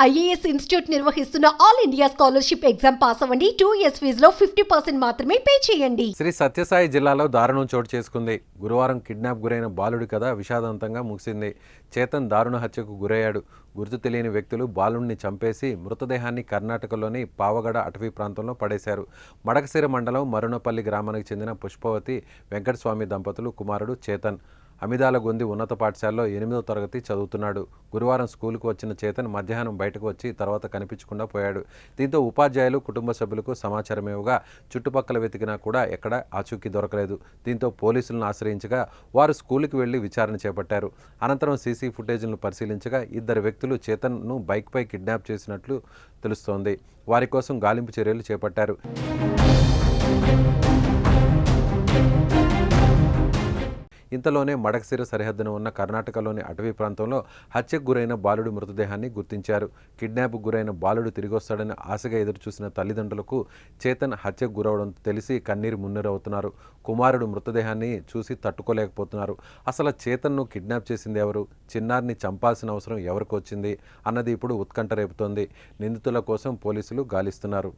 IAS institute నిర్వహిస్తున్న all India scholarship exam pass అవ్వండి. 2 years ఫీజులో 50% మాత్రమే పే చేయండి. శ్రీ సత్యసాయి జిల్లాలో దారుణం చోటు చేసుకుంది. గురువారం కిడ్నాప్ గురైన బాలుడి కథ విషాదంతంగా ముగిసింది. చేతన్ దారుణ హత్యకు గురయ్యాడు. గుర్తు తెలియని వ్యక్తులు బాలుడిని చంపేసి మృతదేహాన్ని కర్ణాటకలోని పావగడ అటవీ ప్రాంతంలో పడేశారు. మడకశిర మండలం మరునపల్లి గ్రామానికి చెందిన పుష్పవతి వెంకటస్వామి దంపతులు కుమారుడు చేతన్ అమిదాలగొంది ఉన్నత పాఠశాలలో 8వ తరగతి చదువుతున్నాడు. గురువారం స్కూలుకు వచ్చిన చేతన్ మధ్యాహ్నం బయటకు వచ్చి తర్వాత కనిపించకుండా పోయాడు. దీంతో ఉపాధ్యాయులు కుటుంబ సభ్యులకు సమాచారం ఇవ్వగా చుట్టుపక్కల వెతికినా కూడా ఎక్కడ ఆచూకీ దొరకలేదు. దీంతో పోలీసులను ఆశ్రయించగా వారు స్కూలుకు వెళ్లి విచారణ చేపట్టారు. అనంతరం సీసీ ఫుటేజ్లను పరిశీలించగా 2 వ్యక్తులు చేతన్ను బైక్పై కిడ్నాప్ చేసినట్లు తెలుస్తోంది. వారి కోసం గాలింపు చర్యలు చేపట్టారు. ఇంతలోనే మడకశిర సరిహద్దున ఉన్న కర్ణాటకలోని అటవీ ప్రాంతంలో హత్యకు గురైన బాలుడి మృతదేహాన్ని గుర్తించారు. కిడ్నాప్కు గురైన బాలుడు తిరిగొస్తాడని ఆశగా ఎదురుచూసిన తల్లిదండ్రులకు చేతన్ హత్యకు గురవడంతో తెలిసి కన్నీరు మున్నీరవుతున్నారు. కుమారుడు మృతదేహాన్ని చూసి తట్టుకోలేకపోతున్నారు. అసలు చేతన్ను కిడ్నాప్ చేసింది ఎవరు? చిన్నారిని చంపాల్సిన అవసరం ఎవరికి వచ్చింది అన్నది ఇప్పుడు ఉత్కంఠ రేపుతోంది. నిందితుల కోసం పోలీసులు గాలిస్తున్నారు.